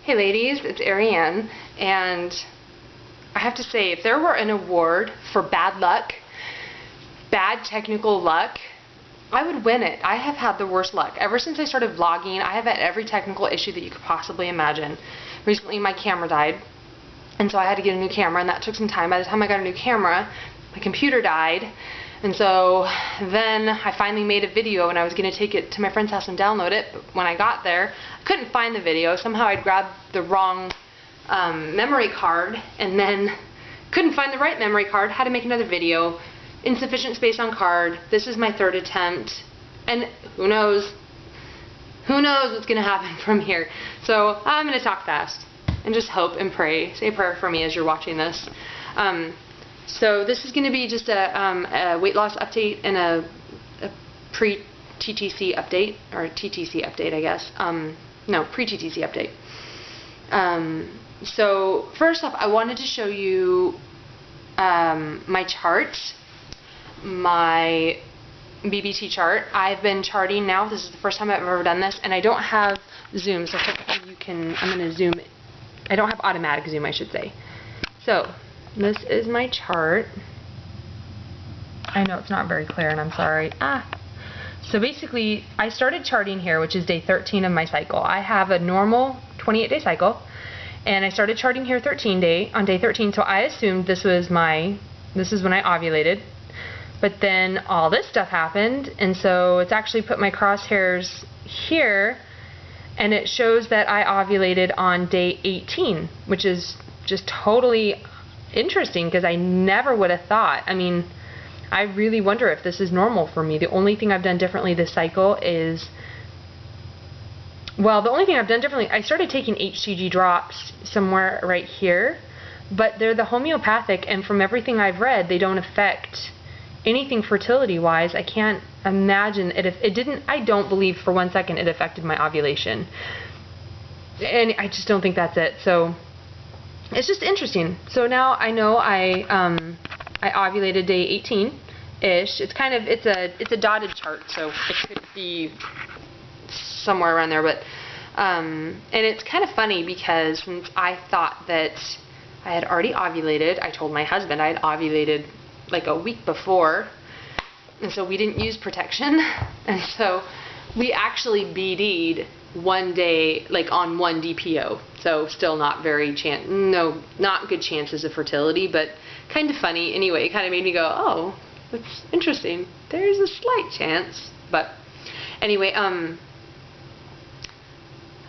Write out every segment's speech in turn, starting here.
Hey ladies, it's Ariane, and I have to say, if there were an award for bad luck, bad technical luck, I would win it. I have had the worst luck. Ever since I started vlogging, I have had every technical issue that you could possibly imagine. Recently my camera died, and so I had to get a new camera, and that took some time. By the time I got a new camera, my computer died, and so then I finally made a video, and I was going to take it to my friend's house and download it, but when I got there, I couldn't find the video. Somehow I'd grabbed the wrong memory card, and then couldn't find the right memory card, had to make another video. Insufficient space on card. This is my third attempt, and who knows what's going to happen from here. So I'm going to talk fast and just hope and pray. Say a prayer for me as you're watching this. So this is going to be just a weight loss update and a pre-ttc update, or a ttc update, I guess. No, pre-ttc update. So first off, I wanted to show you my chart, my BBT chart. I've been charting now. This is the first time I've ever done this, and I don't have zoom, so you can, I'm going to zoom. I don't have automatic zoom, I should say. So this is my chart. I know it's not very clear, and I'm sorry. So basically, I started charting here, which is day 13 of my cycle. I have a normal 28-day cycle, and I started charting here on day 13. So I assumed this is when I ovulated. But then all this stuff happened, and so it's actually put my crosshairs here, and it shows that I ovulated on day 18, which is just totally interesting because I never would have thought. I mean, I really wonder if this is normal for me. The only thing I've done differently this cycle is, well, the only thing I've done differently, I started taking HCG drops somewhere right here, but they're the homeopathic, and from everything I've read, they don't affect anything fertility-wise. I can't imagine it if it didn't. I don't believe for 1 second it affected my ovulation, and I just don't think that's it. So it's just interesting. So now I know I ovulated day 18-ish. It's kind of it's a dotted chart, so it could be somewhere around there. But and it's kind of funny because since I thought that I had already ovulated, I told my husband I had ovulated like a week before, and so we didn't use protection, and so we actually BD'd one day, like on one DPO, so still not very not good chances of fertility, but kind of funny. Anyway, it kind of made me go, oh, that's interesting, there's a slight chance. But anyway,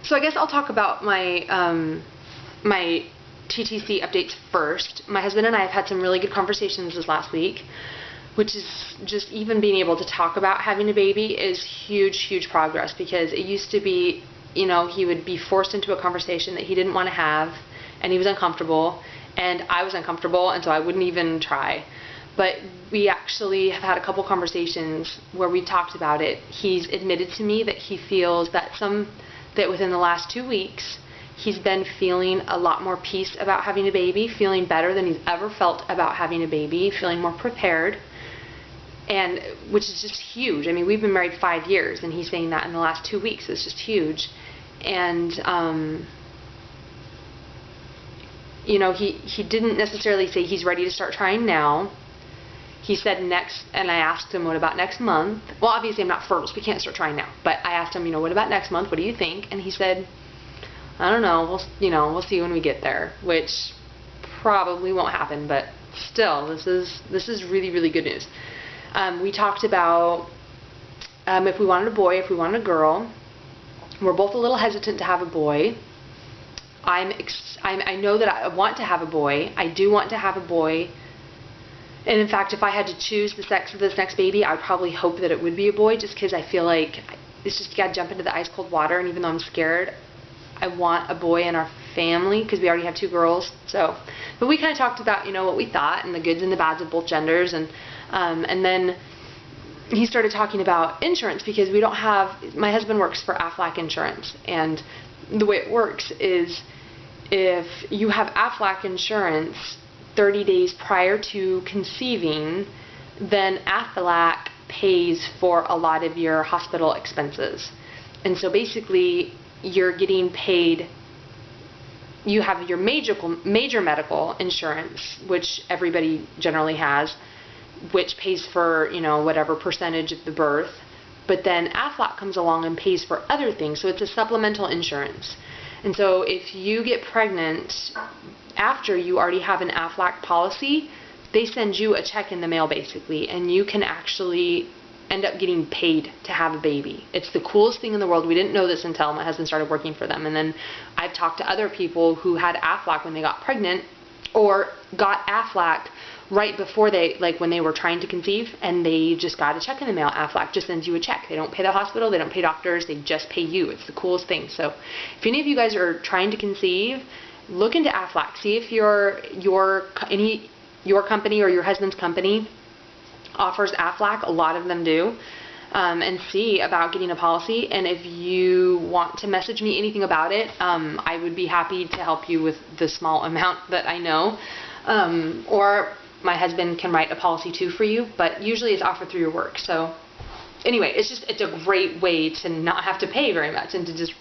so I guess I'll talk about my my TTC updates first. My husband and I have had some really good conversations this last week, which is just even being able to talk about having a baby is huge progress, because it used to be, you know, he would be forced into a conversation that he didn't want to have, and he was uncomfortable, and I was uncomfortable, and so I wouldn't even try. But we actually have had a couple conversations where we talked about it. He's admitted to me that he feels that within the last 2 weeks he's been feeling a lot more peace about having a baby, feeling better than he's ever felt about having a baby, feeling more prepared, and which is just huge. I mean, we've been married 5 years, and he's saying that in the last 2 weeks. It's just huge. And you know, he didn't necessarily say he's ready to start trying now. He said next, and I asked him, what about next month? Well, obviously I'm not fertile, so we can't start trying now, but I asked him, you know, what about next month? What do you think? And he said, I don't know, we'll see when we get there, which probably won't happen, but still, this is really good news. We talked about if we wanted a boy, if we wanted a girl. We're both a little hesitant to have a boy. I know that I want to have a boy. I do want to have a boy. And in fact, if I had to choose the sex of this next baby, I would probably hope that it would be a boy, just because I feel like it's just, you gotta jump into the ice cold water, and even though I'm scared, I want a boy in our family, because we already have 2 girls. So, but we kind of talked about, you know, what we thought, and the goods and the bads of both genders, and then he started talking about insurance, because we don't have, my husband works for Aflac Insurance, and the way it works is if you have Aflac Insurance 30 days prior to conceiving, then Aflac pays for a lot of your hospital expenses. And so basically you're getting paid you have your major medical insurance, which everybody generally has, which pays for, you know, whatever percentage of the birth. But then AFLAC comes along and pays for other things, so it's a supplemental insurance. And so if you get pregnant after you already have an AFLAC policy, they send you a check in the mail basically, and you can actually end up getting paid to have a baby. It's the coolest thing in the world. We didn't know this until my husband started working for them. And then I've talked to other people who had AFLAC when they got pregnant, or got AFLAC right before they, like when they were trying to conceive, and they just got a check in the mail. AFLAC just sends you a check. They don't pay the hospital, they don't pay doctors, they just pay you. It's the coolest thing. So if any of you guys are trying to conceive, look into AFLAC. See if your company or your husband's company offers AFLAC. A lot of them do. And see about getting a policy. And if you want to message me anything about it, I would be happy to help you with the small amount that I know. Or my husband can write a policy too for you, but usually it's offered through your work. So anyway, it's a great way to not have to pay very much and to just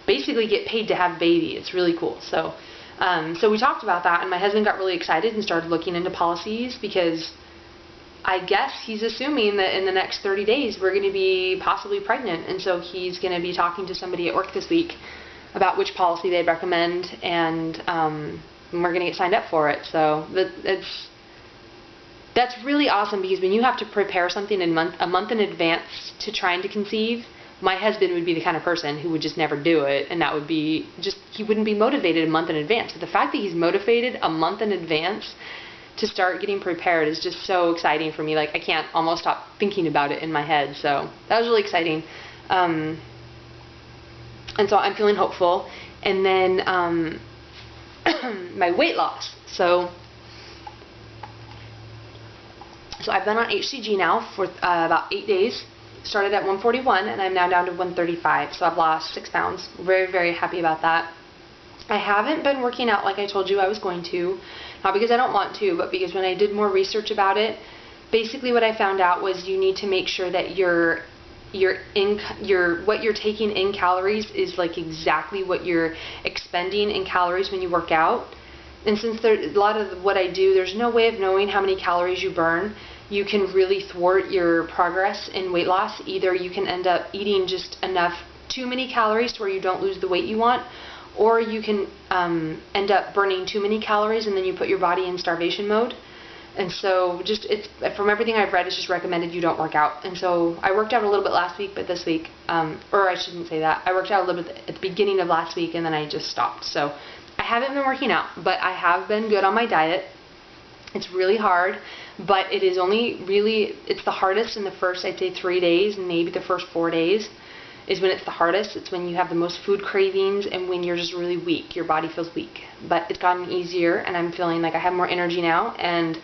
basically get paid to have a baby. It's really cool. So so we talked about that, and my husband got really excited and started looking into policies, because I guess he's assuming that in the next 30 days we're going to be possibly pregnant, and so he's going to be talking to somebody at work this week about which policy they'd recommend, and we're going to get signed up for it. So that's really awesome, because when you have to prepare something a month in advance to trying to conceive, my husband would be the kind of person who would just never do it, and that would be just, he wouldn't be motivated a month in advance. But the fact that he's motivated a month in advance to start getting prepared is just so exciting for me. Like, I can't almost stop thinking about it in my head. So that was really exciting. And so I'm feeling hopeful. And then my weight loss. So I've been on HCG now for about 8 days. Started at 141, and I'm now down to 135. So I've lost 6 pounds. Very, very happy about that. I haven't been working out like I told you I was going to. Not because I don't want to, but because when I did more research about it, basically what I found out was you need to make sure that what you're taking in calories is like exactly what you're expending in calories when you work out. And since a lot of what I do, there's no way of knowing how many calories you burn. You can really thwart your progress in weight loss. Either you can end up eating just too many calories to where you don't lose the weight you want, or you can end up burning too many calories, and then you put your body in starvation mode. And so from everything I've read, it's just recommended you don't work out. And so I worked out a little bit last week, but this week, or I shouldn't say that, I worked out a little bit at the beginning of last week, and then I just stopped. So I haven't been working out, but I have been good on my diet. It's really hard, but it is only really, it's the hardest in the first, I'd say 3 days, and maybe the first 4 days is when it's the hardest. It's when you have the most food cravings and when you're just really weak. Your body feels weak. But it's gotten easier, and I'm feeling like I have more energy now, and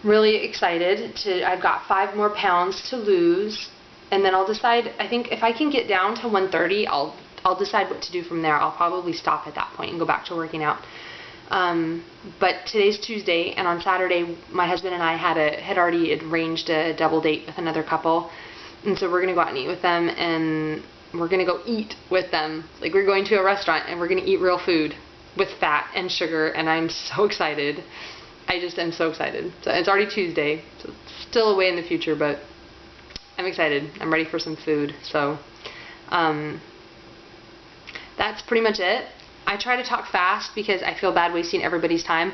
really excited I've got 5 more pounds to lose, and then I'll decide. I think if I can get down to 130, I'll decide what to do from there. I'll probably stop at that point and go back to working out. But today's Tuesday, and on Saturday my husband and I had already arranged a double date with another couple, and so we're going to go out and eat with them, and we're going to go eat with them. Like, we're going to a restaurant and we're going to eat real food with fat and sugar, and I'm so excited. I just am so excited. So it's already Tuesday, so it's still a way in the future, but I'm excited. I'm ready for some food. So that's pretty much it. I try to talk fast because I feel bad wasting everybody's time,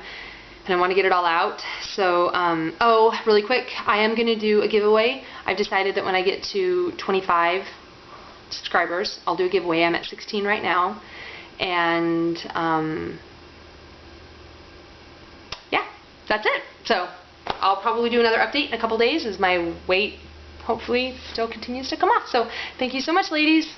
and I want to get it all out. So, oh, really quick, I am going to do a giveaway. I've decided that when I get to 25 subscribers, I'll do a giveaway. I'm at 16 right now, and yeah, that's it. So I'll probably do another update in a couple days as my weight hopefully still continues to come off. So thank you so much, ladies.